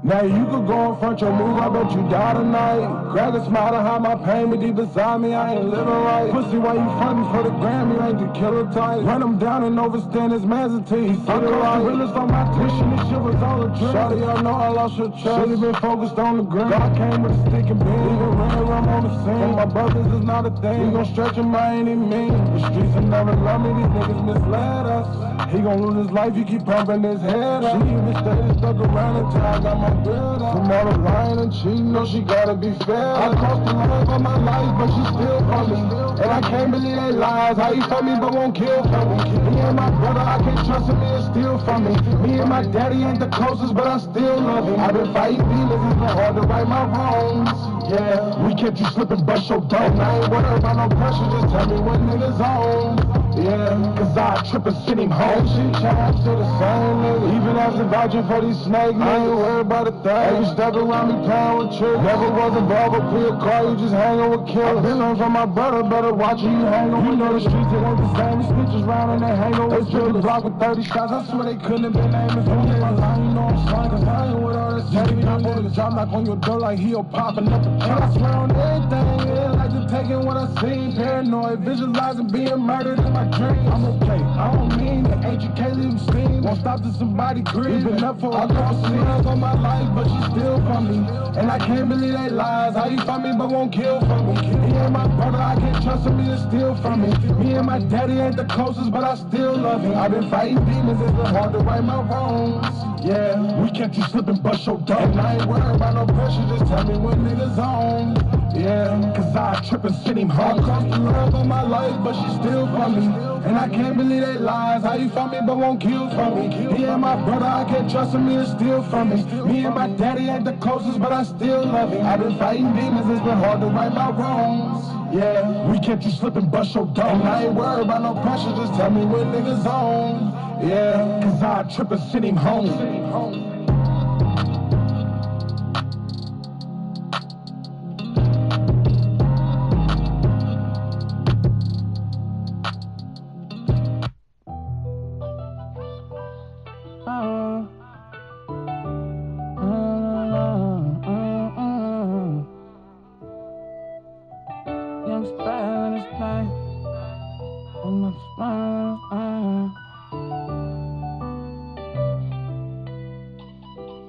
Now you could go and front your move, I bet you die tonight. Grab a smile to hide my pain, but deep inside me, I ain't living right. Pussy, why you frontin' for the gram? You ain't the killer type. Run him down and overstand his mans until he see the light. The realest on my tuition, this shit was all a trip. Shawty, y'all know I lost your trust. Should've been focused on the grind. God came with a stick and beam. Even ran rum on the scene. For my brothers is not a thing. We gon' stretch him, I ain't even mean. The streets will never love me, these niggas misled us. He gon' lose his life, you keep pumping his head up. She even stayed stuck around until I got my build up. From all the lying and cheating, know she gotta be fair. I crossed the line for my life, but she still for me. And I can't believe they lies, how you for me but won't kill for me. Me and my brother, I can't trust him, he'll steal from me. Me and my daddy ain't the closest, but I still love him. I've been fighting demons, it's been hard to right my wrongs. Yeah, we kept you slipping, bust your dome. I ain't worried about no pressure, just tell me what niggas on. Yeah, cause I trip and send him home. She changed to the same nigga. Even after vouching for these snakes, I ain't worried about a thing. You step around me playing with tricks. Never was involved with pull car, you just hanging with killers. Been learning from my brother, better watch you hanging. You know the streets, it ain't the same. The snitches round and they hanging with killers. They block with 30 shots, I swear they couldn't have been aiming for me. I ain't know I'm slime, cause I ain't with all this shit. I'm on the job, knock on your door like he'll popping up. And I swear on everything, yeah, like just taking what I seen. Paranoid, visualizing being murdered in my dreams. I'm okay, I don't mean it, ain't you can't leave him steam. Won't stop till somebody grieve. Been up for a couple years on my life, but she still for me. And I can't believe they lies, how you for me but won't kill for me. Me and my brother, I can't trust him, he'll steal from me. Me and my daddy ain't the closest, but I still love him. I've been fighting demons, it's been hard to right my wrongs. Yeah, we kept you slipping, bust your dome. And I ain't worried about no pressure, just tell me what niggas on. Yeah, cause I trip and send him home. I cost the love of my life, but she still for me. And I can't believe they lies, how you for me but won't kill for me. Me and my brother, I can't trust him, he'll steal from me. Me and my daddy ain't the closest, but I still love him. I've been fighting demons, it's been hard to right my wrongs. Yeah, we kept you slipping, bust your dome. And I ain't worried about no pressure, just tell me what niggas on. Yeah, cause I trip and send him home.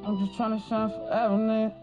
I'm just tryna shine forever, nigga.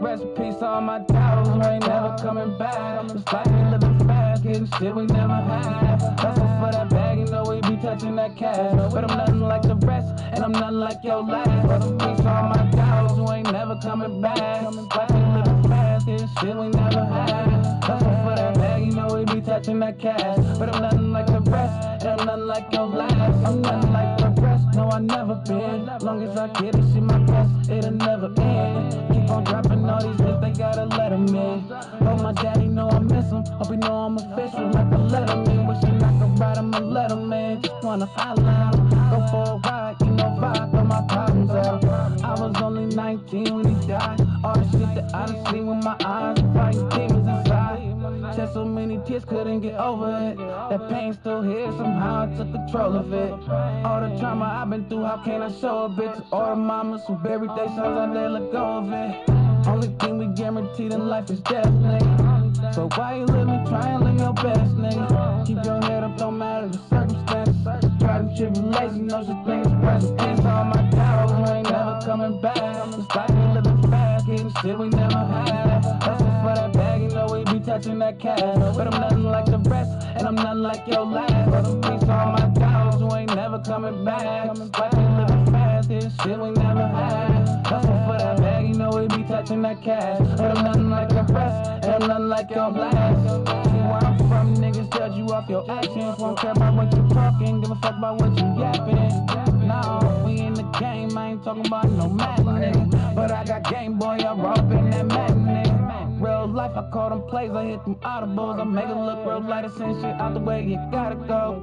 Rest in peace, all my doubts, we ain't never coming back. It's like we living fast, getting shit we never had. Hustle for that bag, you know we be touching that cash. But I'm nothing like the rest, and I'm nothing like your last. Rest in peace, all my doubts, we ain't never coming back. It's like we living fast, getting shit we never had. Hustle for that bag, you know we be touching that cash. But I'm nothing like the rest, and I'm nothing like your last. I'm nothing like the rest, no I never been. Long as I get it, shit my best, it'll never end. Keep on dropping all these hits, they gotta let them in. Hope my daddy know I miss him, hope he know I'm official like a letterman. Wishing I could ride him a letterman, just wanna highlight him. Go for a ride, you know vibe, throw my problems out. I was only 19 when he died. All the shit that I done seen with my eyes, fighting demons inside. Shed so many tears, couldn't get over it. That pain still here, somehow I took control of it. All the trauma I've been through, how can I show a bitch? All the mamas who buried their sons, I never let go of it. Only thing we guaranteed in life is death, nigga. So why you living, try and live your best, nigga. Keep your head up, don't matter the circumstances. Try to tribulations, no such thing as present tense. All my doubts, we ain't never coming back. It's like we living fast, getting shit we never had. Hustle for that bag, you know we be touching that cash. But I'm nothing like the rest, and I'm nothing like your last. Rest in peace, all my doubts, we ain't never coming back. It's like we living fast, getting shit we never had. Hustle for that bag, you know we be touching that cash. But I'm nothing like the rest, and I'm nothing like your last. See where I'm from, niggas judge you off your actions. Won't care about what you talking, give a fuck about what you yapping. No, we in the game, I ain't talking about no Madden, nigga. But I got Game Boy, I roll up in that Madden, nigga. Real life, I call them plays, I hit them audibles. I make it look real light, I send shit out the way, you gotta go.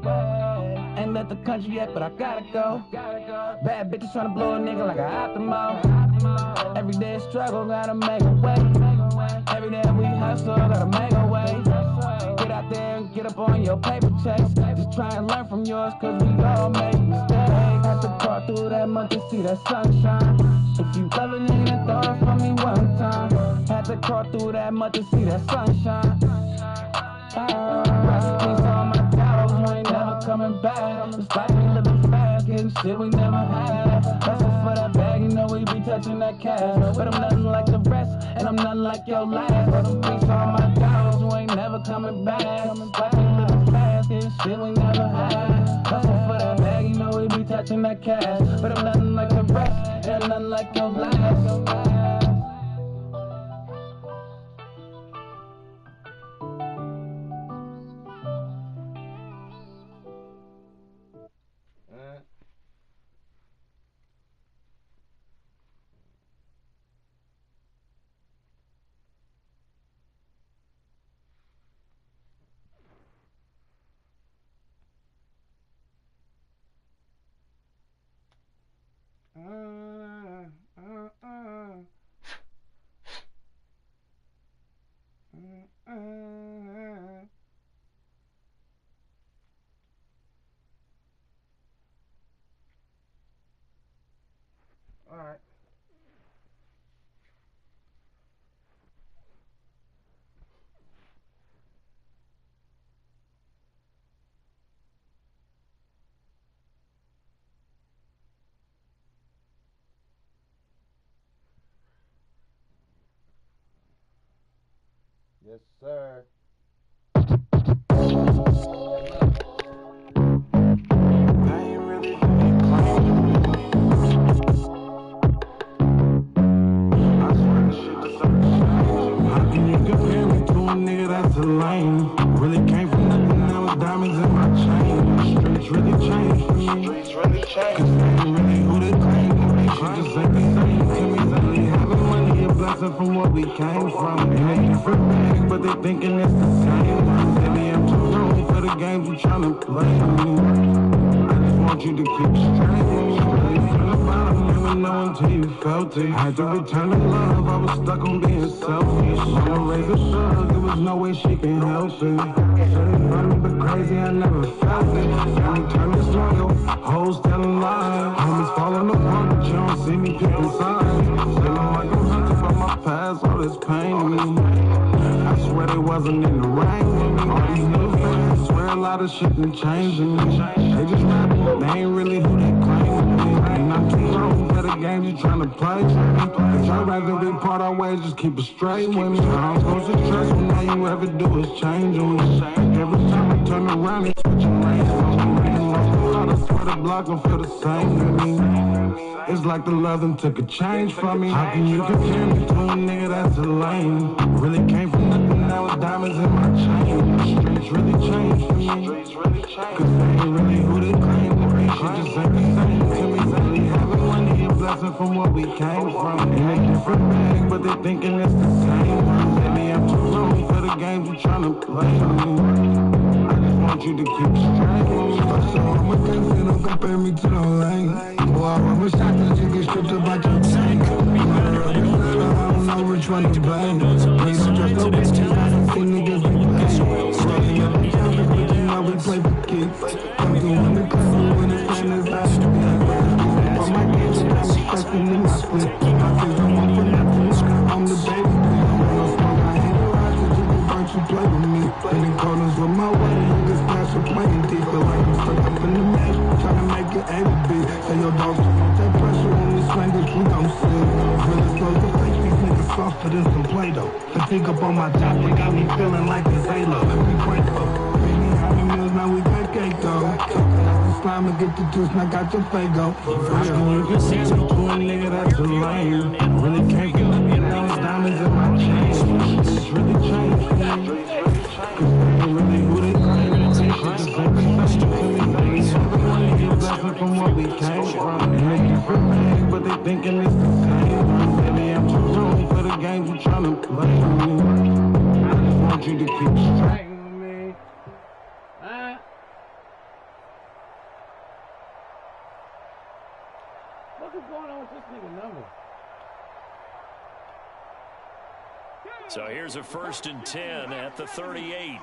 Ain't left the country yet, but I gotta go. Bad bitches tryna blow a nigga like a optimo. Every day struggle, gotta make a way. Every day we hustle, gotta make a way. Get out out there and get up on your paper chase. Just try and learn from yours, cause we all make mistakes. Had to crawl through that mud to see that sunshine. If you love a nigga, throw it for me one time. Had to crawl through that mud to see that sunshine. Recipes on my dogs, we ain't never coming back. It's like we living fast, getting shit we never had. Hustle for that bag, you know we be touching that cash. But I'm nothing like the rest, and I'm nothing like your last. Recipes on my dogs, we ain't never coming back. It's like we living fast, getting shit we never had. Hustle for that bag, you know we be touching that cash. But I'm nothing like the rest, and I'm nothing like your last. All right. Yes, sir. That's a lame. Really came from nothing, now it's diamonds in my chain. Streets really changed for me. Cause they ain't really who they claim. They shit just ain't the same to me. Really having money, a blessing from what we came from. Ain't a different bag, but they thinking it's the same. Maybe I'm too grown for the games you tryna play with me. I just want you to keep straight with me. Really from the bottom, never know until you felt it. I had to return the love, I was stuck on being selfish. I'ma raise a thug, there was no way she can help it. Said it's funny but crazy, I never felt it. Family turn me slow, hoes telling lies. Homies falling apart, but you don't see me picking sides. Feeling like I'm hunted by my past, all this pain to me. I swear they wasn't in the rain with me. All these new fans swear a lot of shit done changed in me. They just rapping, they ain't really who they claim to be. And I'm too grown for the games you tryna play. Cause I'd rather be part our ways, just keep it straight with me. I don't supposed to trust when all you ever do is change on me. Every time I turn around, it's switching lanes on me. I swear the block gon' feel the same to me. It's like the love them took a change from me. How can you compare me to a nigga that's a lame? Really came from nothing, now it's diamonds in my chain. Streets really changed for me. Cause they ain't really who they claim to be. Shit just ain't the same to me. Really having money, a blessing from what we came from. Ain't a different bag, but they thinking it's the same. Maybe I'm too grown for the games you tryna play with me. I just want you to keep straight with me. So I'm a gangster, don't compare me to no lane. Boy, I'm a shot that you get stripped about your tank. I don't know which one to blame. Ain't stressed no bitches, I done seen niggas be playing. Rolling up in traffic, but you know we play for kicks. Come through in the club when it's time to stop. On my games, I'm stressing in my split. My kids don't want for nothing. I'm the baby. You play with me, hitting corners with my way, niggas pass are playing deep, but like I'm stuck up in the match, trying to make it A to B. Say your dogs don't want that pressure when we swing, that we don't see. Really slow to fake, these niggas softer than some Play-Doh. The pick up on my top, they got me feeling like it's Halo. We grateful, baby, how many meals, now we got cake though. Slime and get the juice, now got your Fago. How can you compare me to a nigga that's a lame? Really can't get up, now it's diamonds in my chain. It's really changed for me. Cause they ain't really who they claim to be. Shit just ain't the same to me. Everyone get a blessing from what we came from. Ain't a different bag, but they thinking it's the same. Maybe I'm too grown for the games you tryna play with me. I just want you to keep straight with me. What is going on with this nigga number? So here's a 1st and 10 at the 38.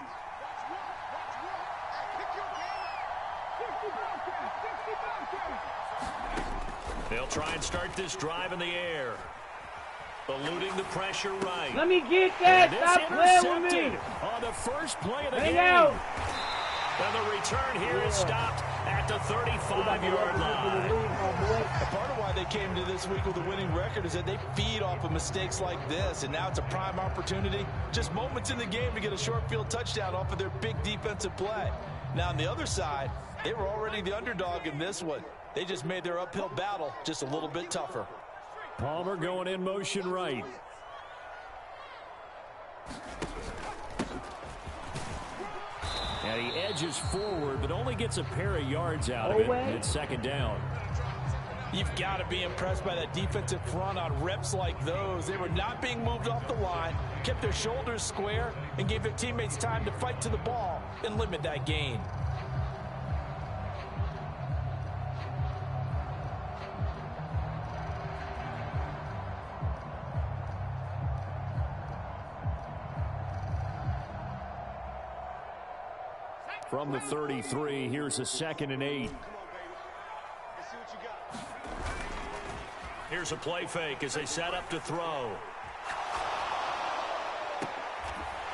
They'll try and start this drive in the air. Eluding the pressure right. Let me get that. Stop playing with me. On the first play of the Hang game. out. And the return here is stopped at the 35-yard line. Part of why they came to this week with a winning record is that they feed off of mistakes like this, and now it's a prime opportunity. Just moments in the game to get a short field touchdown off of their big defensive play. Now, on the other side, they were already the underdog in this one. They just made their uphill battle just a little bit tougher. Palmer going in motion right. And he edges forward, but only gets a pair of yards out of it. It's second down. You've got to be impressed by that defensive front on reps like those. They were not being moved off the line, kept their shoulders square, and gave their teammates time to fight to the ball and limit that gain. From the 33, here's a 2nd and 8. Here's a play fake as they set up to throw.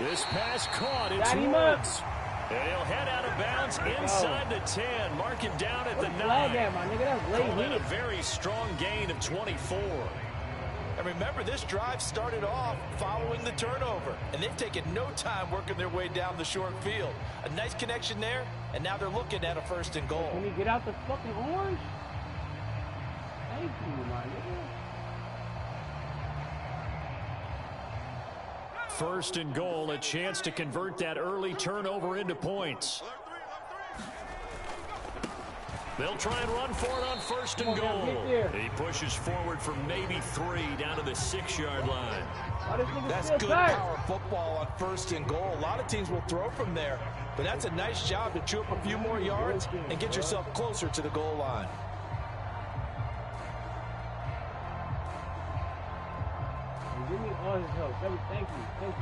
This pass caught. It's Woods. And he'll head out of bounds inside the 10. Mark him down at the 9. Called in a very strong gain of 24. And remember, this drive started off following the turnover, and they've taken no time working their way down the short field. A nice connection there, and now they're looking at a 1st and goal. Can you get out the fucking orange? Thank you, my nigga. 1st and goal, a chance to convert that early turnover into points. They'll try and run for it on 1st and goal. He pushes forward for maybe 3 down to the 6-yard line. That's good power football on 1st and goal. A lot of teams will throw from there, but that's a nice job to chew up a few more yards and get yourself closer to the goal line. Give me all his help. Thank you. Thank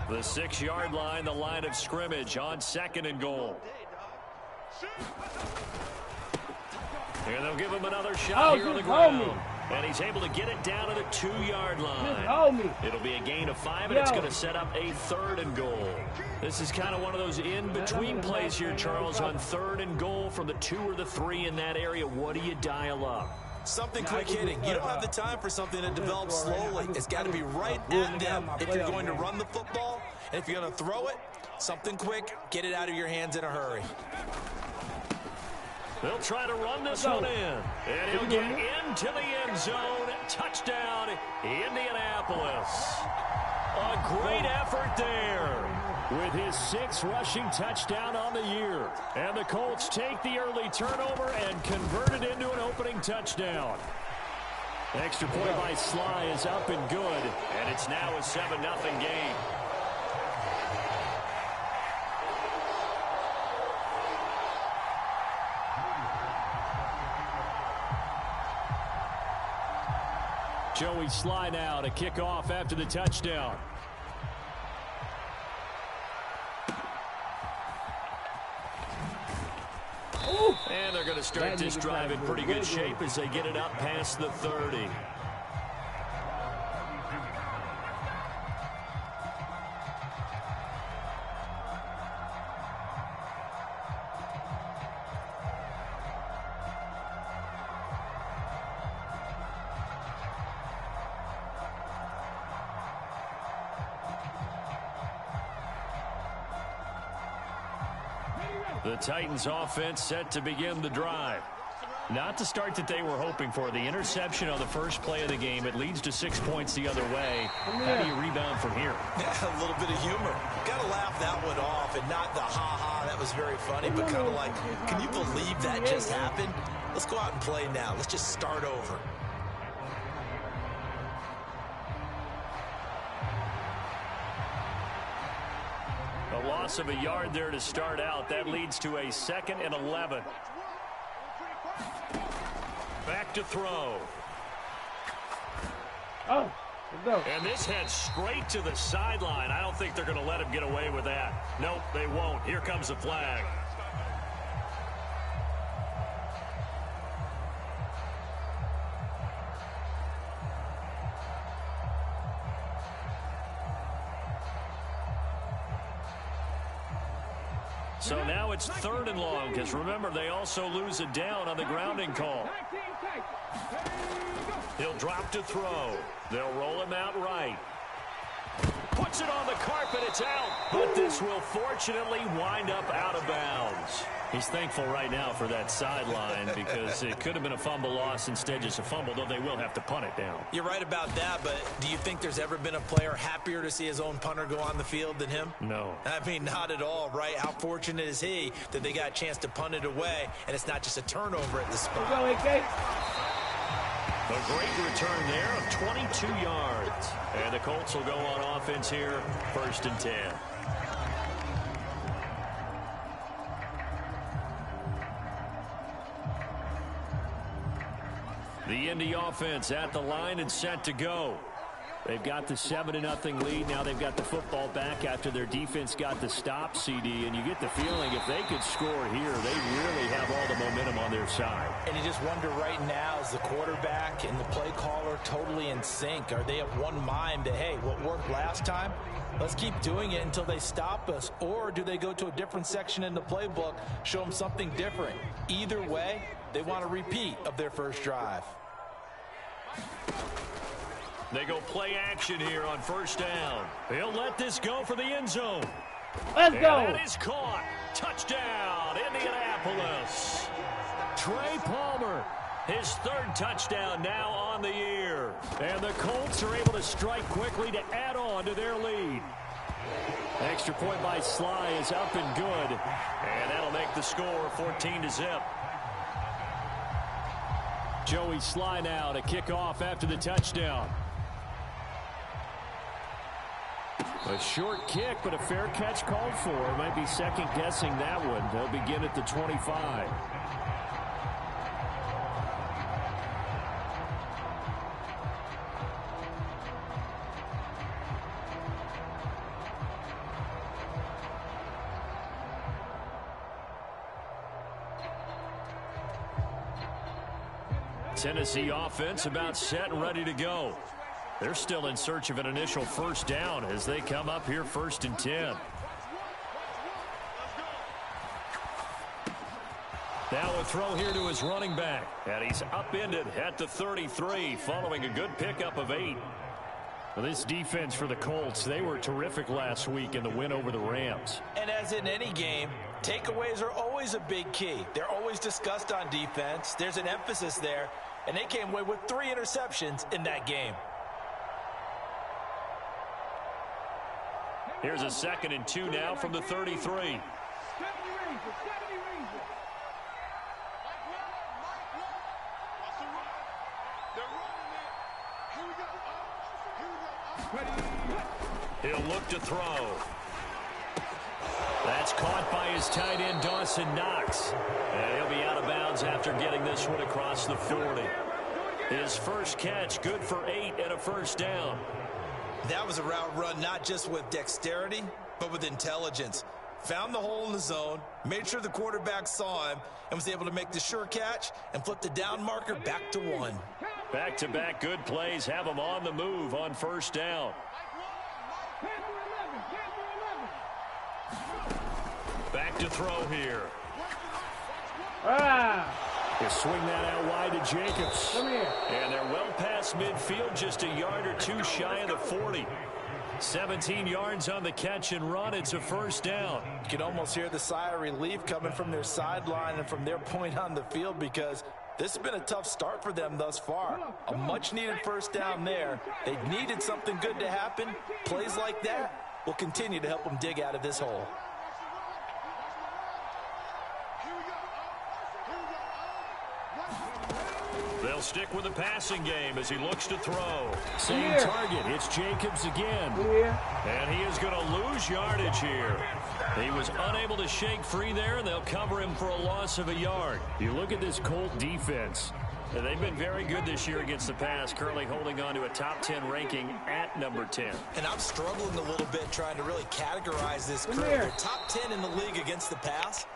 you. The 6-yard line, the line of scrimmage on 2nd and goal. And they'll give him another shot here on the ground. And he's able to get it down to the 2-yard line. It'll be a gain of 5, and it's going to set up a 3rd and goal. This is kind of one of those in-between plays here, Charles, on 3rd and goal from the 2 or the 3 in that area. What do you dial up? Something quick hitting. You don't have the time for something that develops slowly. It's got to be right at them if you're going to run the football. And if you're going to throw it, something quick, get it out of your hands in a hurry. They'll try to run this one in. And he'll get into the end zone. Touchdown, Indianapolis. A great effort there with his 6th rushing touchdown on the year. And the Colts take the early turnover and convert it into an opening touchdown. Extra point by Sly is up and good. And it's now a 7-0 game. Joey Sly now to kick off after the touchdown. And they're going to start this drive in pretty good shape as they get it up past the 30. The Titans offense set to begin the drive. Not the start that they were hoping for. The interception on the first play of the game. It leads to 6 points the other way. How do you rebound from here? Yeah, a little bit of humor. Got to laugh that one off and not the ha-ha. That was very funny, but kind of like, can you believe that just happened? Let's go out and play now. Let's just start over. A loss of a yard there to start out. That leads to a 2nd and 11. Back to throw. Oh, let's go. And this heads straight to the sideline. I don't think they're going to let him get away with that. Nope, they won't. Here comes the flag. So now it's 3rd and long, because remember, they also lose a down on the grounding call. He'll drop to throw. They'll roll him out right. Puts it on the carpet, it's out. But this will fortunately wind up out of bounds. He's thankful right now for that sideline because it could have been a fumble loss, instead just a fumble, though they will have to punt it down. You're right about that, but do you think there's ever been a player happier to see his own punter go on the field than him? No. I mean, not at all, right? How fortunate is he that they got a chance to punt it away, and it's not just a turnover at the spot. Go, AK. A great return there of 22 yards. And the Colts will go on offense here, 1st and 10. The Indy offense at the line and set to go. They've got the 7-0 lead. Now they've got the football back after their defense got the stop, CD. And you get the feeling if they could score here, they really have all the momentum on their side. And you just wonder right now, is the quarterback and the play caller totally in sync? Are they of one mind that, hey, what worked last time, let's keep doing it until they stop us? Or do they go to a different section in the playbook, show them something different? Either way, they want a repeat of their first drive. They go play action here on 1st down. He'll let this go for the end zone. Let's go. And that is caught. Touchdown, Indianapolis. Trey Palmer, his 3rd touchdown now on the year. And the Colts are able to strike quickly to add on to their lead. Extra point by Sly is up and good. And that'll make the score 14-0. Joey Sly now to kick off after the touchdown. A short kick, but a fair catch called for. Might be second-guessing that one. They'll begin at the 25. Tennessee offense about set and ready to go. They're still in search of an initial 1st down as they come up here 1st and 10. Now a throw here to his running back. And he's upended at the 33 following a good pickup of 8. Well, this defense for the Colts, they were terrific last week in the win over the Rams. And as in any game, takeaways are always a big key. They're always discussed on defense. There's an emphasis there. And they came away with 3 interceptions in that game. Here's a 2nd and 2 now from the 33. He'll look to throw. That's caught by his tight end, Dawson Knox. And he'll be out of bounds after getting this one across the 40. His first catch, good for 8 and a 1st down. That was a route run not just with dexterity, but with intelligence. Found the hole in the zone, made sure the quarterback saw him, and was able to make the sure catch and flip the down marker back to 1. Back-to-back good plays have him on the move on 1st down. Back to throw here. He'll swing that out wide to Jacobs. Come here. And they're well past midfield, just a yard or 2 shy of the 40. 17 yards on the catch and run. It's a 1st down. You can almost hear the sigh of relief coming from their sideline and from their point on the field, because this has been a tough start for them thus far. A much-needed 1st down there. They needed something good to happen. Plays like that will continue to help them dig out of this hole. They'll stick with the passing game as he looks to throw. Same target. It's Jacobs again. And he is going to lose yardage here. He was unable to shake free there, and they'll cover him for a loss of a yard. You look at this Colt defense. They've been very good this year against the pass, currently holding on to a top 10 ranking at number 10. And I'm struggling a little bit trying to really categorize this group. They're top 10 in the league against the pass,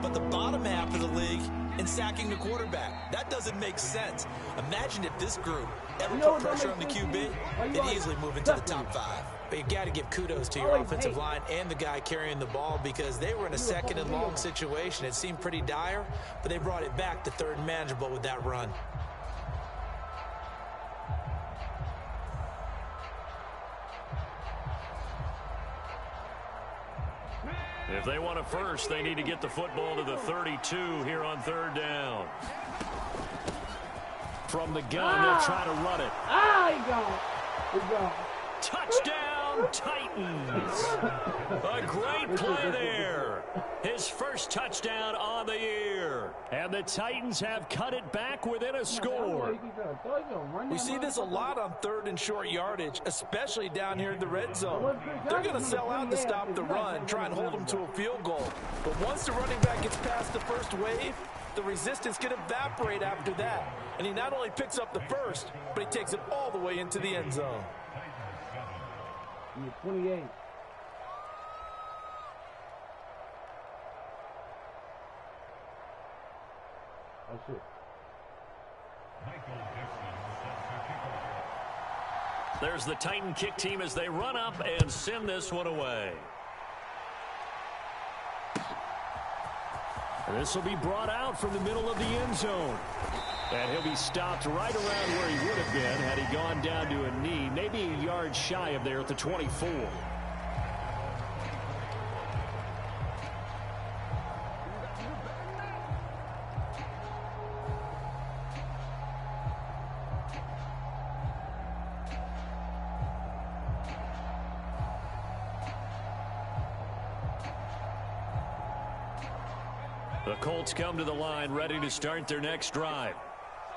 but the bottom half of the league in sacking the quarterback. That doesn't make sense. Imagine if this group ever put pressure on the QB, they'd easily move into the top 5. But you've got to give kudos to your offensive line and the guy carrying the ball because they were in a second and long situation. It seemed pretty dire, but they brought it back to third and manageable with that run. If they want a first, they need to get the football to the 32 here on third down. From the gun, they'll try to run it. He's gone. He's gone. Touchdown, Titans. A great play there. His first touchdown on the year. And the Titans have cut it back within a score. We see this a lot on third and short yardage, especially down here in the red zone. They're going to sell out to stop the run, try and hold them to a field goal. But once the running back gets past the first wave, the resistance can evaporate after that. And he not only picks up the first, but he takes it all the way into the end zone. 28. That's it. There's the Titan kick team as they run up and send this one away. This will be brought out from the middle of the end zone. And he'll be stopped right around where he would have been had he gone down to a knee, maybe a yard shy of there at the 24. The Colts come to the line ready to start their next drive.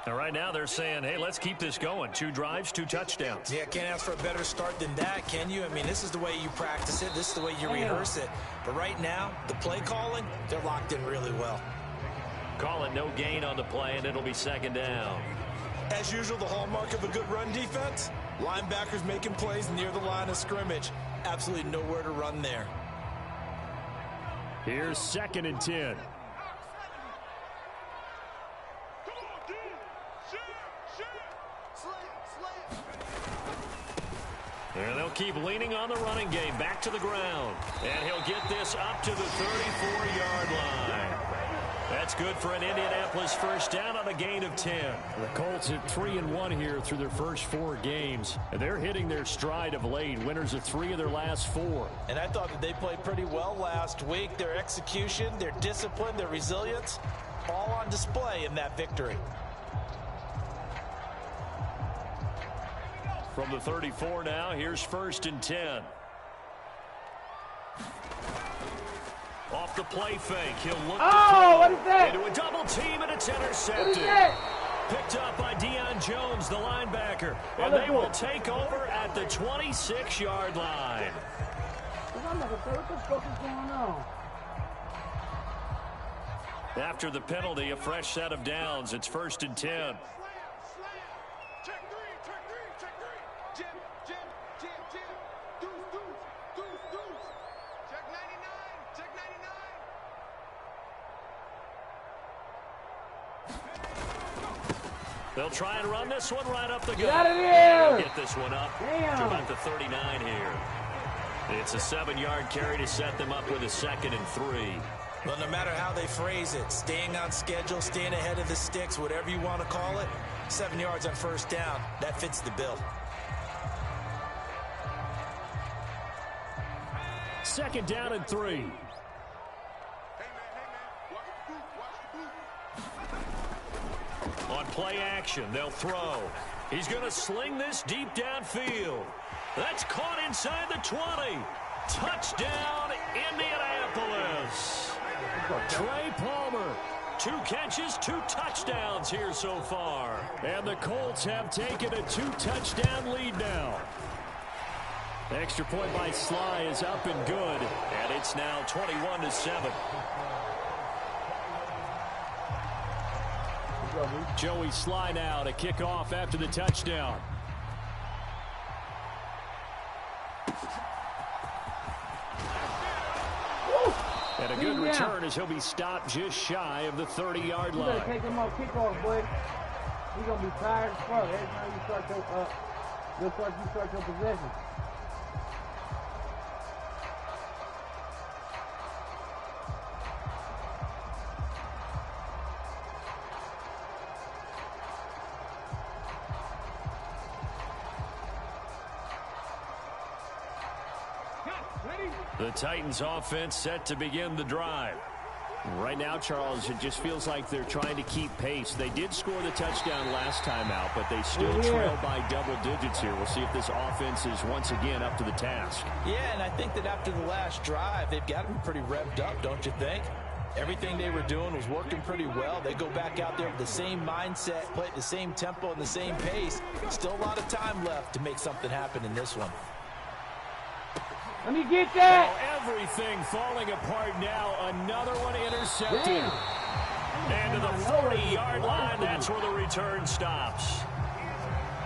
And right now they're saying, hey, let's keep this going. 2 drives, 2 touchdowns. Yeah, can't ask for a better start than that, can you? I mean, this is the way you practice it. This is the way you rehearse it. But right now, the play calling, they're locked in really well. Call it no gain on the play, and it'll be second down. As usual, the hallmark of a good run defense, linebackers making plays near the line of scrimmage. Absolutely nowhere to run there. Here's 2nd and 10. And they'll keep leaning on the running game back to the ground. And he'll get this up to the 34-yard line. That's good for an Indianapolis first down on a gain of 10. The Colts at 3-1 here through their first 4 games. And they're hitting their stride of late. Winners of 3 of their last 4. And I thought that they played pretty well last week. Their execution, their discipline, their resilience, all on display in that victory. From the 34 now, here's 1st and 10. Off the play fake, he'll look to throw what is that? into a double team, and it's intercepted. What is that? Picked up by Deion Jones, the linebacker, and they will take over at the 26-yard line. What the fuck is going on? After the penalty, a fresh set of downs. It's 1st and 10. They'll try and run this one right up the gut. Get out of here! Get this one up to about the 39 here. It's a 7-yard carry to set them up with a 2nd and 3. Well, no matter how they phrase it, staying on schedule, staying ahead of the sticks, whatever you want to call it, 7 yards on first down, that fits the bill. 2nd down and 3. On play action, they'll throw. He's going to sling this deep downfield. That's caught inside the 20. Touchdown, Indianapolis. Trey Palmer, 2 catches, 2 touchdowns here so far. And the Colts have taken a 2-touchdown lead now. Extra point by Sly is up and good. And it's now 21-7. Joey Sly now to kick off after the touchdown. And a good return as he'll be stopped just shy of the 30-yard line. You better take him off kickoff, boy. He's going to be tired as fuck every time you start your possession. The Titans offense set to begin the drive. Right now, Charles, it just feels like they're trying to keep pace. They did score the touchdown last time out, but they still trail by double digits here. We'll see if this offense is once again up to the task. Yeah, and I think that after the last drive, they've got to be pretty revved up, don't you think? Everything they were doing was working pretty well. They go back out there with the same mindset, play at the same tempo and the same pace. Still a lot of time left to make something happen in this one. Let me get that. Oh, everything falling apart now. Another one intercepted. And to the 40-yard line, that's where the return stops.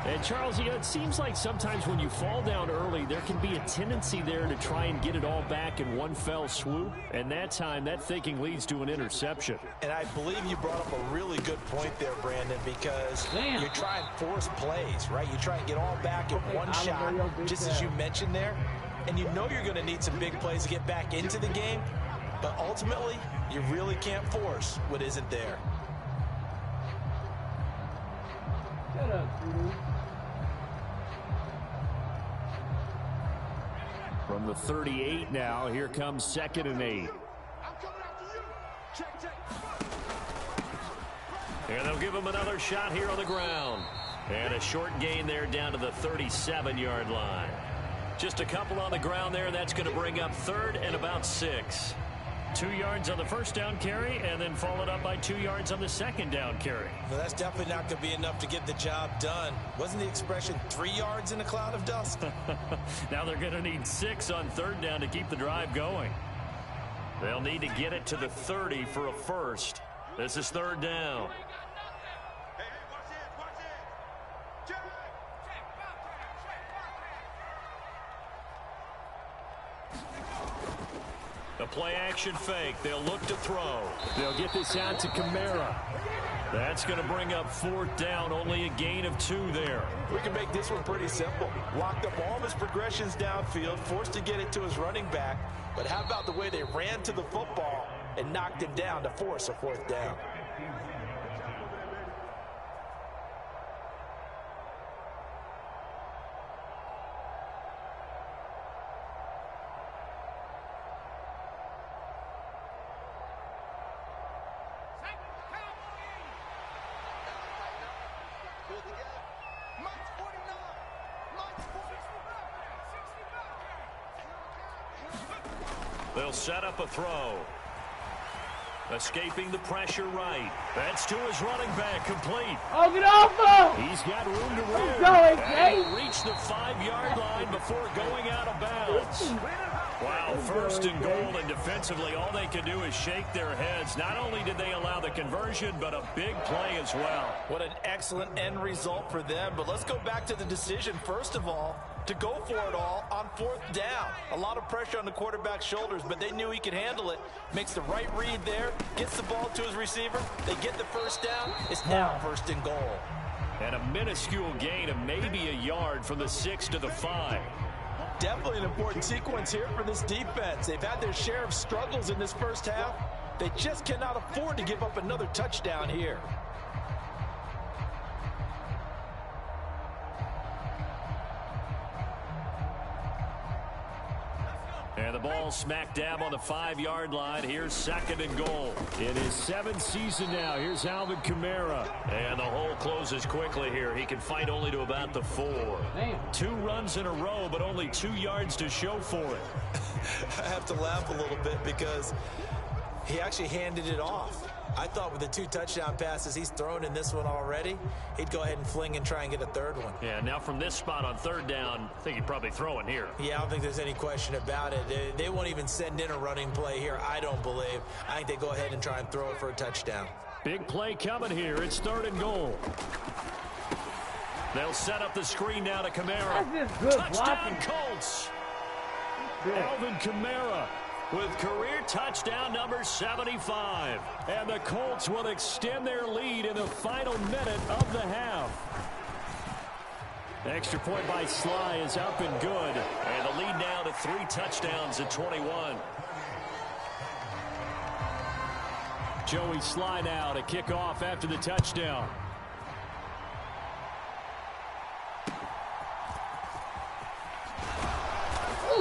And, Charles, you know, it seems like sometimes when you fall down early, there can be a tendency there to try and get it all back in one fell swoop. And that time, that thinking leads to an interception. And I believe you brought up a really good point there, Brandon, because you try and force plays, right? You try and get all back in one shot, just as you mentioned there. And you know you're going to need some big plays to get back into the game. But ultimately, you really can't force what isn't there. Shut up, dude. From the 38 now, here comes 2nd and 8. And they'll give him another shot here on the ground. And a short gain there down to the 37-yard line. Just a couple on the ground there. That's going to bring up 3rd and about 6. 2 yards on the first down carry, and then followed up by 2 yards on the second down carry. Well, that's definitely not going to be enough to get the job done. Wasn't the expression 3 yards in a cloud of dust? Now they're going to need 6 on 3rd down to keep the drive going. They'll need to get it to the 30 for a first. This is 3rd down. The play-action fake. They'll look to throw. They'll get this out to Kamara. That's going to bring up 4th down. Only a gain of 2 there. We can make this one pretty simple. Locked up all of his progressions downfield, forced to get it to his running back. But how about the way they ran to the football and knocked him down to force a 4th down? They'll set up a throw. Escaping the pressure right. That's to his running back, complete. Oh, get off him! He's got room to run. Going, And he'll reach the 5-yard line before going out of bounds. Wow, 1st and goal, and defensively, all they can do is shake their heads. Not only did they allow the conversion, but a big play as well. What an excellent end result for them. But let's go back to the decision, first of all, to go for it all on 4th down. A lot of pressure on the quarterback's shoulders, but they knew he could handle it. Makes the right read there, gets the ball to his receiver. They get the first down. It's now 1st and goal. And a minuscule gain of maybe a yard from the 6 to the 5. Definitely an important sequence here for this defense. They've had their share of struggles in this first half. They just cannot afford to give up another touchdown here. And the ball smack dab on the 5-yard line. Here's 2nd and goal. In his 7th season now, here's Alvin Kamara. And the hole closes quickly here. He can fight only to about the 4. Damn. 2 runs in a row, but only 2 yards to show for it. I have to laugh a little bit because he actually handed it off. I thought with the 2 touchdown passes he's thrown in this one already, he'd go ahead and fling and try and get a 3rd one. Yeah, now from this spot on 3rd down, I think he'd probably throw it here. Yeah, I don't think there's any question about it. They won't even send in a running play here, I don't believe. I think they go ahead and try and throw it for a touchdown. Big play coming here. It's 3rd and goal. They'll set up the screen now to Kamara. That's just good Touchdown, blocking. Colts. Alvin Kamara with career touchdown number 75. And the Colts will extend their lead in the final minute of the half. Extra point by Sly is up and good. And the lead now to 3 touchdowns at 21. Joey Sly now to kick off after the touchdown.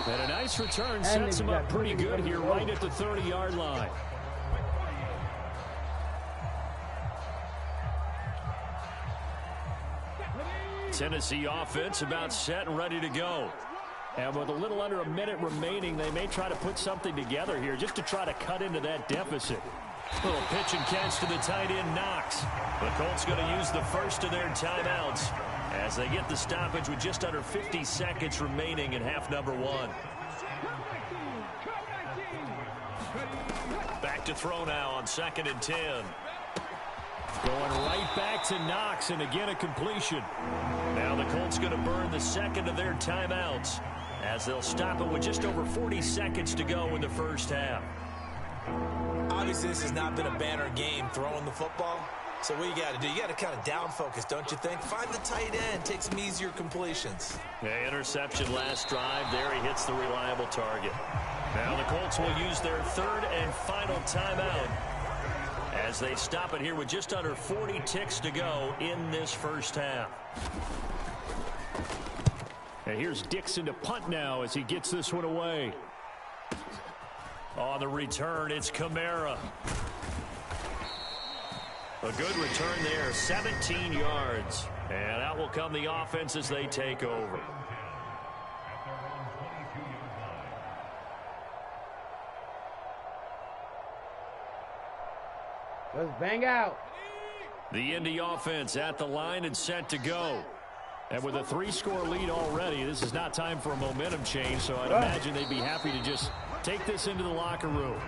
And a nice return sets him up pretty good here right at the 30-yard line. Tennessee offense about set and ready to go. And with a little under a minute remaining, they may try to put something together here just to try to cut into that deficit. Little pitch and catch to the tight end, Knox. The Colts going to use the first of their timeouts as they get the stoppage with just under 50 seconds remaining in half number 1. Back to throw now on 2nd and 10. Going right back to Knox, and again a completion. Now the Colts going to burn the second of their timeouts as they'll stop it with just over 40 seconds to go in the first half. Obviously, this has not been a banner game throwing the football. So what you got to do, you got to kind of down focus, don't you think? Find the tight end, take some easier completions. Yeah, interception last drive. There he hits the reliable target. Now the Colts will use their third and final timeout as they stop it here with just under 40 ticks to go in this first half. And here's Dixon to punt now as he gets this one away. On the return, it's Kamara. A good return there, 17 yards. And out will come the offense as they take over. Let's bang out. The Indy offense at the line and set to go. And with a 3-score lead already, this is not time for a momentum change, so I'd imagine they'd be happy to just take this into the locker room.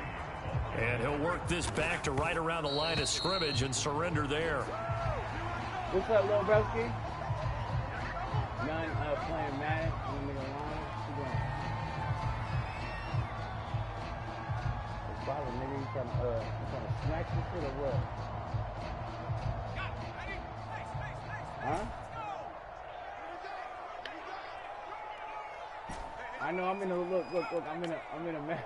And he'll work this back to right around the line of scrimmage and surrender there. What's up, little broski? None playing Madden in the middle line. What's bothering nigga? You trying to smack this shit or what? Huh? I know I'm in a look. I'm in a mess.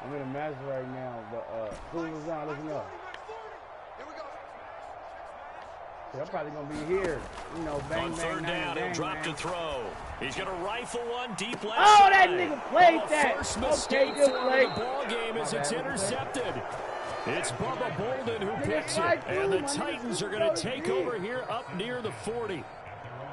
I'm in a mess right now, but who was on? Listen up. I'm probably gonna be here. You know, bang, on third down, he'll drop to throw. He's gonna rifle one deep left. Oh, side. that nigga played that. First mistake for the ball game as it's intercepted. It's Bubba Bolden who picks it, and the Titans are going to take over here up near the 40.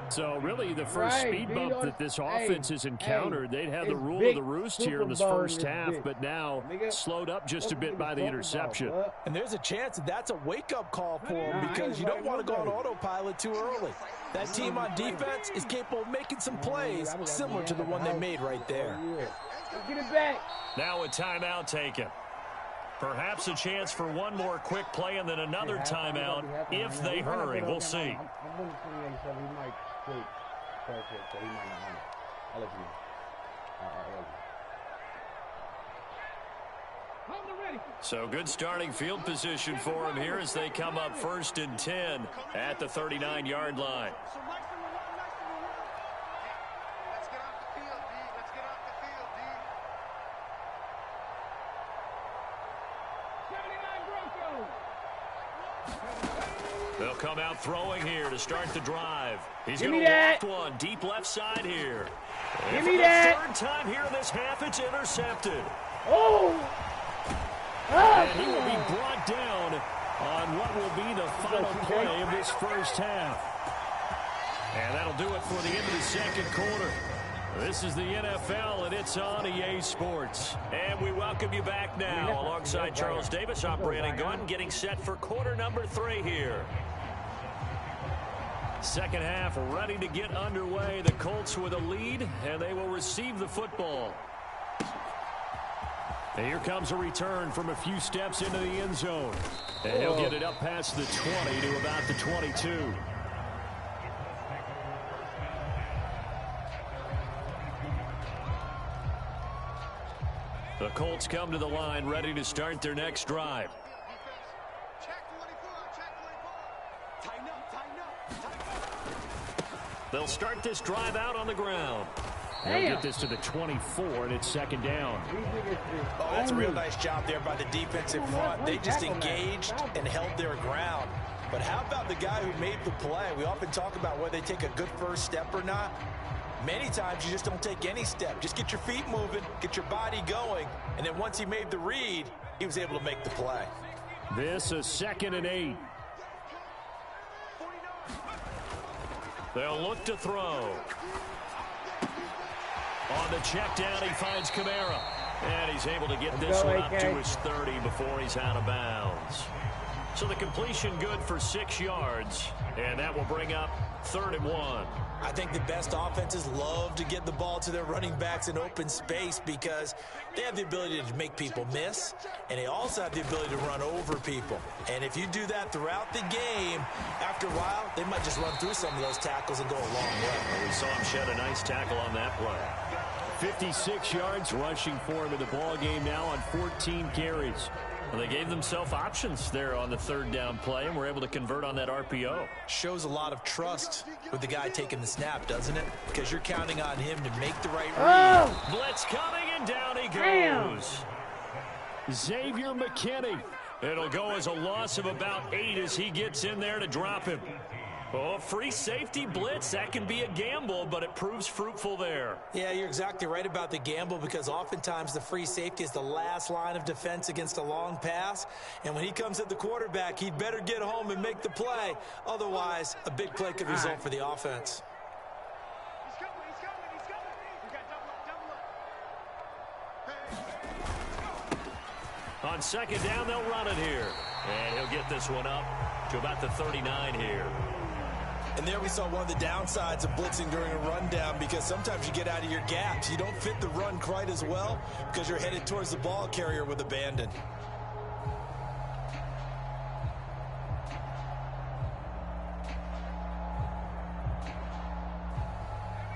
So really the first speed bump that this offense has encountered, they'd have the rule of the roost here in this first half, but now slowed up just a bit by the interception. And there's a chance that that's a wake-up call for them because you don't want to go on autopilot too early. That team on defense is capable of making some plays similar to the one they made right there. Get it back. Now a timeout taken. Perhaps a chance for one more quick play and then another timeout if they hurry. We'll see. So good starting field position for him here as they come up 1st and 10 at the 39-yard line. They'll come out throwing here to start the drive. He's going to loft one deep left side here. Give me that. Third time here in this half, it's intercepted. Oh! And he will be brought down on what will be the final play of this first half. And that'll do it for the end of the second quarter. This is the NFL, and it's on EA Sports. And we welcome you back now alongside Charles Davis. I'm Brandon Gordon getting set for quarter number 3 here. Second half ready to get underway. The Colts with a lead, and they will receive the football. And here comes a return from a few steps into the end zone. And he'll get it up past the 20 to about the 22. The Colts come to the line ready to start their next drive. They'll start this drive out on the ground. They'll get this to the 24, and it's second down. Oh, that's a real nice job there by the defensive front. They just engaged and held their ground. But how about the guy who made the play? We often talk about whether they take a good first step or not. Many times you just don't take any step. Just get your feet moving, get your body going, and then once he made the read, he was able to make the play. This is 2nd and 8. They'll look to throw. On the check down, he finds Kamara. And he's able to get this one up to his 30 before he's out of bounds. So the completion good for 6 yards. And that will bring up 3rd and 1. I think the best offenses love to get the ball to their running backs in open space because they have the ability to make people miss, and they also have the ability to run over people. And if you do that throughout the game, after a while, they might just run through some of those tackles and go a long way. We saw him shed a nice tackle on that play. 56 yards rushing for him in the ball game now on 14 carries. Well, they gave themselves options there on the 3rd down play and were able to convert on that RPO. Shows a lot of trust with the guy taking the snap, doesn't it? Because you're counting on him to make the right read. Blitz coming, and down he goes. Xavier McKinney. It'll go as a loss of about 8 as he gets in there to drop him. Oh, free safety blitz, that can be a gamble, but it proves fruitful there. Yeah, you're exactly right about the gamble because oftentimes the free safety is the last line of defense against a long pass. And when he comes at the quarterback, he'd better get home and make the play. Otherwise, a big play could result for the offense. On 2nd down, they'll run it here. And he'll get this one up to about the 39 here. And there we saw one of the downsides of blitzing during a rundown because sometimes you get out of your gaps. You don't fit the run quite as well because you're headed towards the ball carrier with abandon.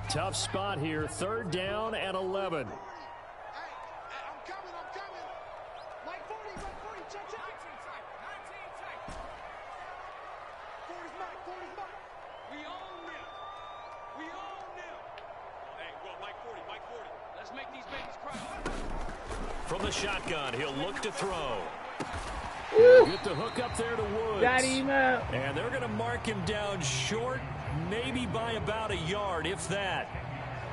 Tough spot here. 3rd down and 11. From the shotgun, he'll look to throw. Get the hook up there to Woods. Got him up. And they're going to mark him down short, maybe by about a yard, if that.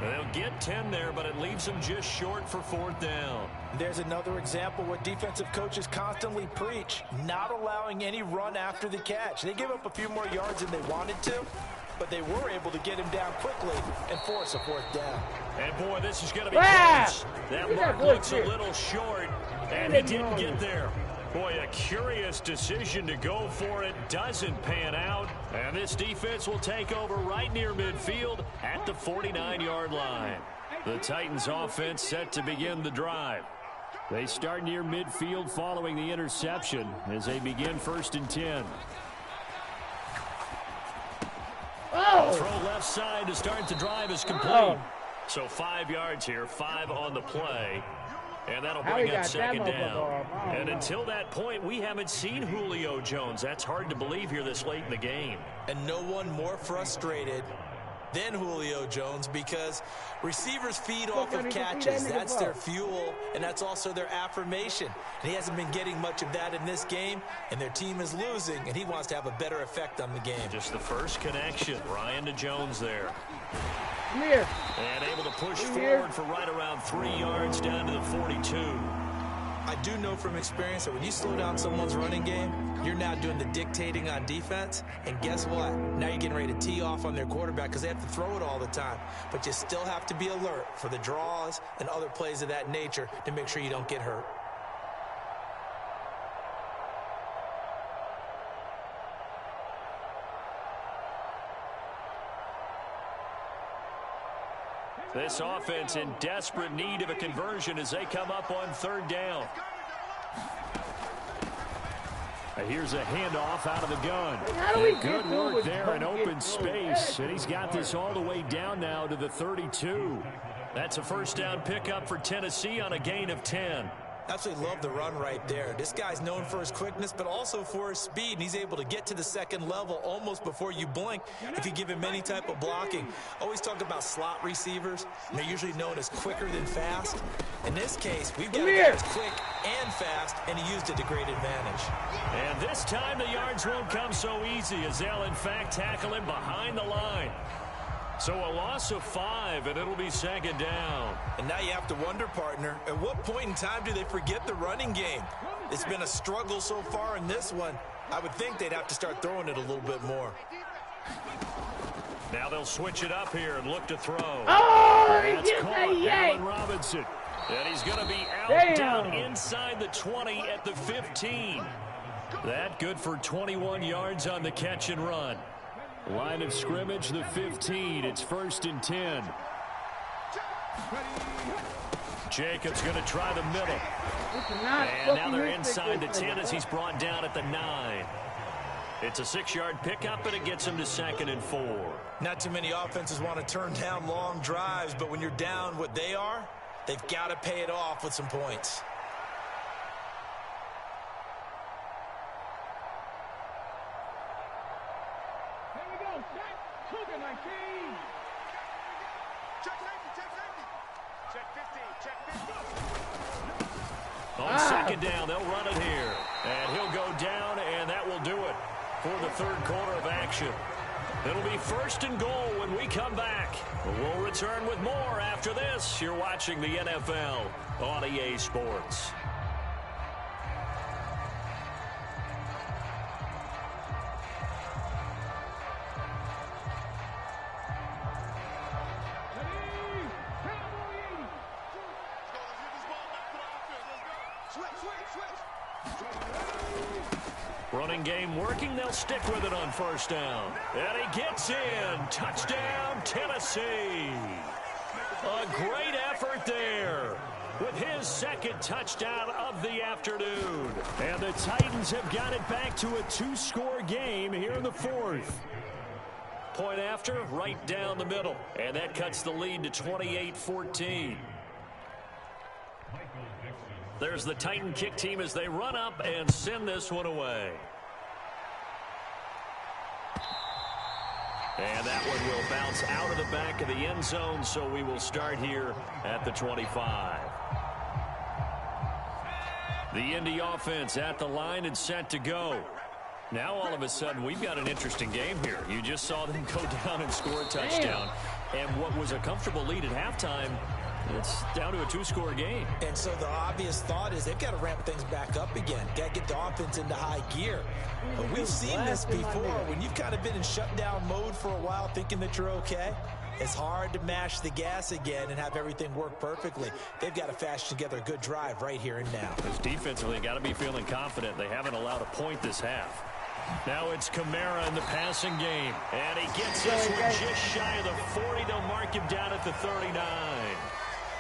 They'll get 10 there, but it leaves them just short for 4th down. There's another example what defensive coaches constantly preach, not allowing any run after the catch. They give up a few more yards than they wanted to, but they were able to get him down quickly and force a 4th down. And, boy, this is going to be close. That mark looks a little short, and he didn't get there. Boy, a curious decision to go for it. Doesn't pan out. And this defense will take over right near midfield at the 49-yard line. The Titans offense set to begin the drive. They start near midfield following the interception as they begin 1st and 10. Throw left side to start the drive is complete. So 5 yards here, 5 on the play. And that'll bring up 2nd down. And until that point, we haven't seen Julio Jones. That's hard to believe here this late in the game. And no one more frustrated than Julio Jones because receivers feed off of catches. That's their fuel, and that's also their affirmation. And he hasn't been getting much of that in this game, and their team is losing, and he wants to have a better effect on the game. Just the first connection. Ryan to Jones there. Come here. And able to push forward for right around 3 yards down to the 42. I do know from experience that when you slow down someone's running game, you're now doing the dictating on defense. And guess what? Now you're getting ready to tee off on their quarterback because they have to throw it all the time. But you still have to be alert for the draws and other plays of that nature to make sure you don't get hurt. This offense in desperate need of a conversion as they come up on 3rd down. Here's a handoff out of the gun. Good work there in open space. And he's got this all the way down now to the 32. That's a 1st down pickup for Tennessee on a gain of 10. Absolutely love the run right there. This guy's known for his quickness, but also for his speed, and he's able to get to the 2nd level almost before you blink if you give him any type of blocking. Always talk about slot receivers, and they're usually known as quicker than fast. In this case, we've got a guy that's quick and fast, and he used it to great advantage. And this time the yards won't come so easy as they'll, in fact, tackle him behind the line. So a loss of 5, and it'll be second down. And now you have to wonder, partner, at what point in time do they forget the running game? It's been a struggle so far in this one. I would think they'd have to start throwing it a little bit more. Now they'll switch it up here and look to throw. Oh, That's he caught. Allen Robinson. And he's going to be out down inside the 20 at the 15. That good for 21 yards on the catch and run. Line of scrimmage, the 15. It's 1st and 10. Jacobs going to try the middle. And now they're inside the 10 as he's brought down at the 9. It's a 6-yard pickup, and it gets him to 2nd and 4. Not too many offenses want to turn down long drives, but when you're down what they are, they've got to pay it off with some points. On second down, they'll run it here. And he'll go down, and that will do it for the 3rd quarter of action. It'll be 1st and goal when we come back. We'll return with more after this. You're watching the NFL on EA Sports. Running game working. They'll stick with it on 1st down. And he gets in. Touchdown, Tennessee. A great effort there with his 2nd touchdown of the afternoon. And the Titans have got it back to a 2-score game here in the 4th. Point after, right down the middle. And that cuts the lead to 28-14. There's the Titan kick team as they run up and send this one away. And that one will bounce out of the back of the end zone, so we will start here at the 25. The Indy offense at the line and set to go. Now all of a sudden we've got an interesting game here. You just saw them go down and score a touchdown. And what was a comfortable lead at halftime, it's down to a 2-score game. And so the obvious thought is they've got to ramp things back up again. Got to get the offense into high gear. But we've seen this before. When you've kind of been in shutdown mode for a while thinking that you're okay, it's hard to mash the gas again and have everything work perfectly. They've got to fashion together a good drive right here and now. Because defensively, got to be feeling confident. They haven't allowed a point this half. Now it's Kamara in the passing game. And he gets this one just shy of the 40. They'll mark him down at the 39.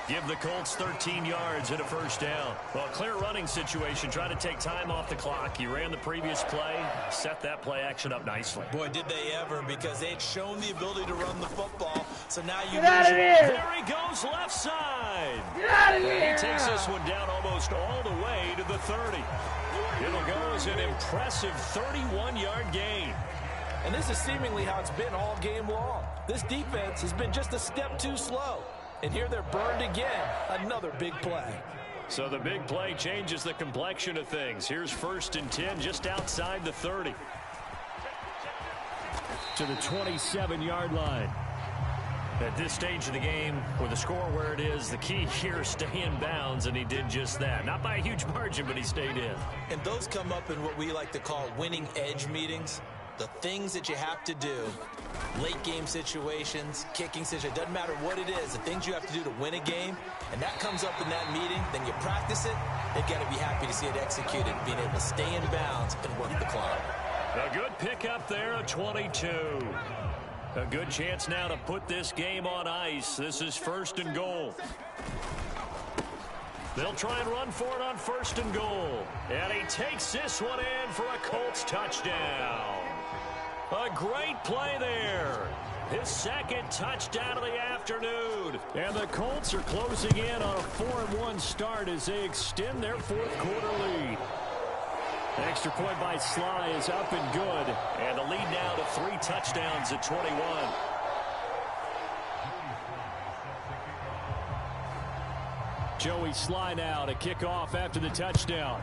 Give the Colts 13 yards and a 1st down. Well, clear running situation. Try to take time off the clock. You ran the previous play, set that play action up nicely. Boy, did they ever, because they had shown the ability to run the football. So now you Get out of here. There he goes, left side. Get out of And here. he takes this one down almost all the way to the 30. It'll go as an impressive 31-yard gain. And this is seemingly how it's been all game long. This defense has been just a step too slow. And here they're burned again. Another big play. So the big play changes the complexion of things. Here's 1st and 10 just outside the 30. To the 27-yard line. At this stage of the game, with the score where it is, the key here is stay in bounds, and he did just that. Not by a huge margin, but he stayed in. And those come up in what we like to call winning edge meetings. The things that you have to do, late game situations, kicking situations, doesn't matter what it is, the things you have to do to win a game, and that comes up in that meeting, then you practice it, they've got to be happy to see it executed, being able to stay in bounds and work the clock. A good pickup there, a 22. A good chance now to put this game on ice. This is 1st and goal. They'll try and run for it on 1st and goal. And he takes this one in for a Colts touchdown. A great play there. His 2nd touchdown of the afternoon. And the Colts are closing in on a 4-1 start as they extend their 4th quarter lead. Extra point by Sly is up and good. And the lead now to 3 touchdowns at 21. Joey Sly now to kick off after the touchdown.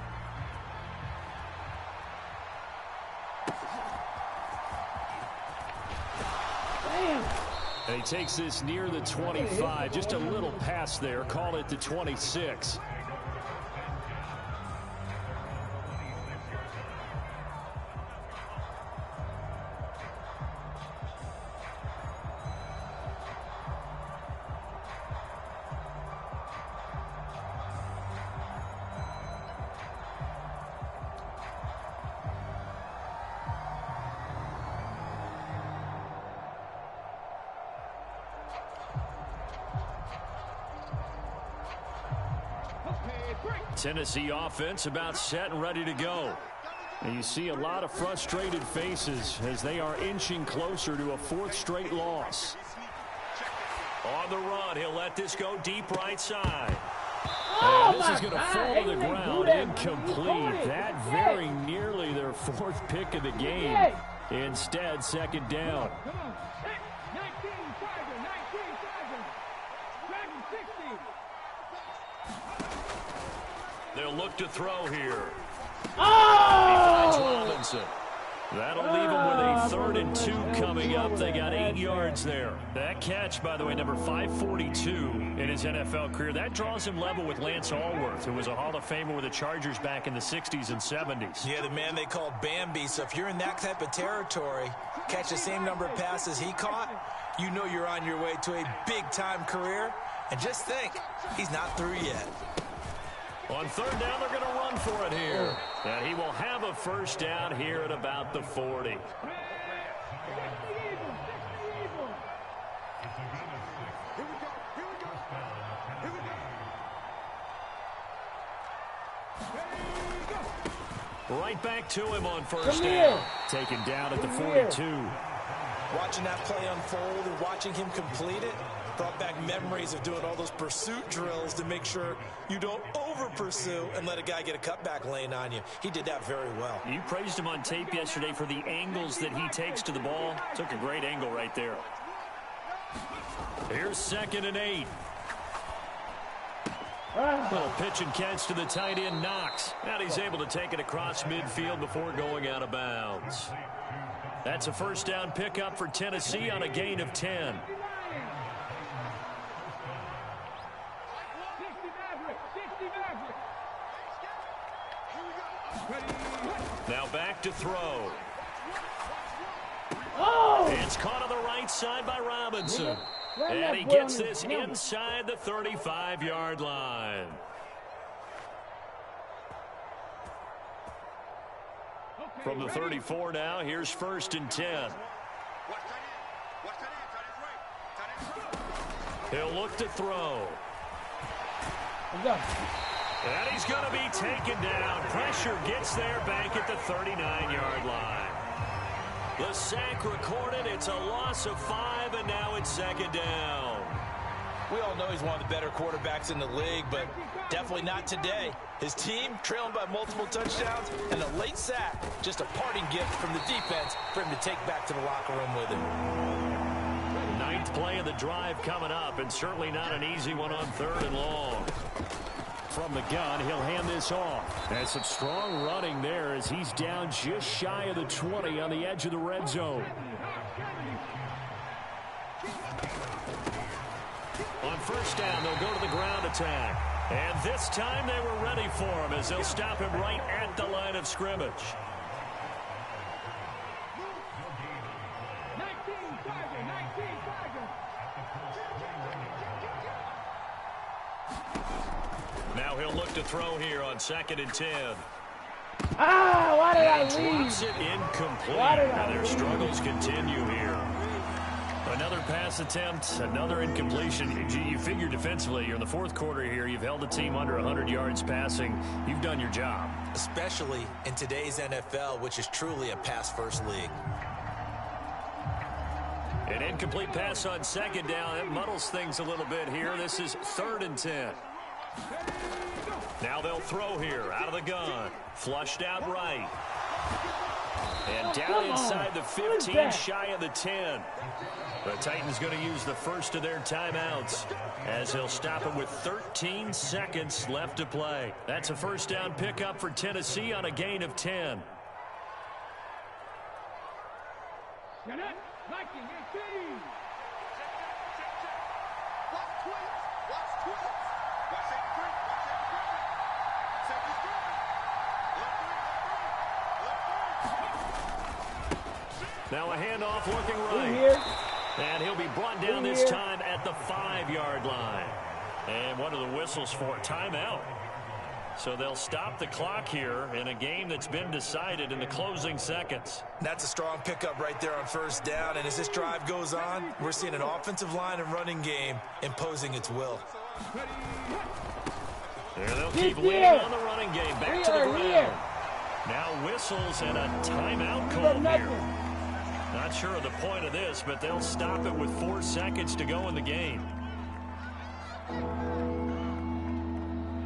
Damn. And he takes this near the 25, just a little pass there. Call it the 26. Tennessee offense about set and ready to go. And you see a lot of frustrated faces as they are inching closer to a fourth straight loss. On the run, he'll let this go deep right side. And this is going to fall to the ground, incomplete. That very nearly their fourth pick of the game. Instead, second down. They'll look to throw here. Oh! He finds Robinson. That'll leave him with a 3rd and 2 coming up. They got 8 yards there. That catch, by the way, number 542 in his NFL career. That draws him level with Lance Allworth, who was a Hall of Famer with the Chargers back in the 60s and 70s. Yeah, the man they called Bambi. So if you're in that type of territory, catch the same number of passes he caught, you know you're on your way to a big-time career. And just think, he's not through yet. On 3rd down, they're going to run for it here. And he will have a first down here at about the 40. Right back to him on first down. Taken down at the 42. Watching that play unfold and watching him complete it brought back memories of doing all those pursuit drills to make sure you don't over-pursue and let a guy get a cutback lane on you. He did that very well. You praised him on tape yesterday for the angles that he takes to the ball. Took a great angle right there. Here's 2nd and 8. Little pitch and catch to the tight end, Knox. And he's able to take it across midfield before going out of bounds. That's a first down pickup for Tennessee on a gain of 10. Now back to throw. Oh! It's caught on the right side by Robinson. And he gets this inside the 35-yard line. From the 34 now, here's 1st and 10. He'll look to throw. And he's going to be taken down. Pressure gets there back at the 39-yard line. The sack recorded. It's a loss of 5, and now it's 2nd down. We all know he's one of the better quarterbacks in the league, but definitely not today. His team trailing by multiple touchdowns, and a late sack, just a parting gift from the defense for him to take back to the locker room with him. 9th play of the drive coming up, and certainly not an easy one on 3rd and long. From the gun, he'll hand this off. And some strong running there as he's down just shy of the 20 on the edge of the red zone. On first down, they'll go to the ground attack. And this time they were ready for him as they'll stop him right at the line of scrimmage. Now he'll look to throw here on 2nd and 10. Ah, why did I leave? Drops it incomplete. Now their struggles continue here. Another pass attempt, another incompletion. You figure defensively, you're in the 4th quarter here. You've held the team under 100 yards passing. You've done your job. Especially in today's NFL, which is truly a pass-first league. An incomplete pass on 2nd down. That muddles things a little bit here. This is 3rd and 10. Now they'll throw here out of the gun. Flushed out right. And down inside the 15, shy of the 10. The Titans going to use the first of their timeouts as they'll stop him with 13 seconds left to play. That's a first down pickup for Tennessee on a gain of 10. Now a handoff looking right. And he'll be brought down this time at the 5-yard line. And what are the whistles for? Timeout. So they'll stop the clock here in a game that's been decided in the closing seconds. That's a strong pickup right there on first down. And as this drive goes on, we're seeing an offensive line and running game imposing its will. And they'll keep leaning on the running game. Back to the ground. Now whistles and a timeout call here. Not sure of the point of this, but they'll stop it with 4 seconds to go in the game.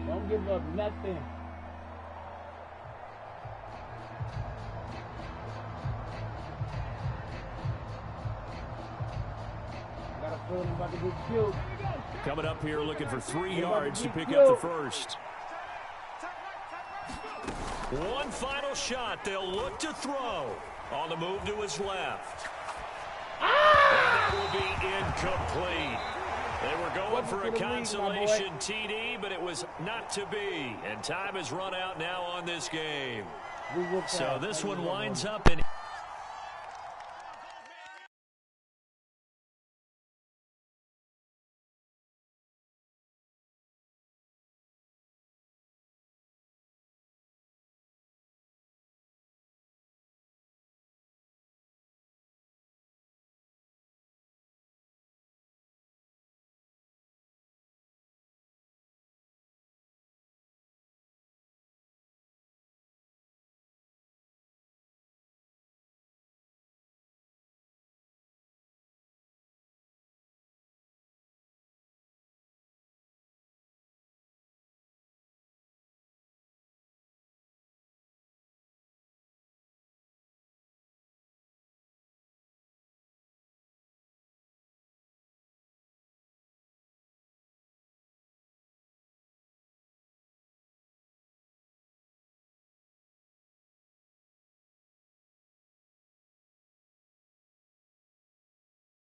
Don't give up nothing. Got a feeling about to get killed. Coming up here looking for 3 yards to pick up the first. One final shot. They'll look to throw. On the move to his left. And that will be incomplete. They were going for a consolation TD, but it was not to be. And time has run out now on this game. So this one winds up in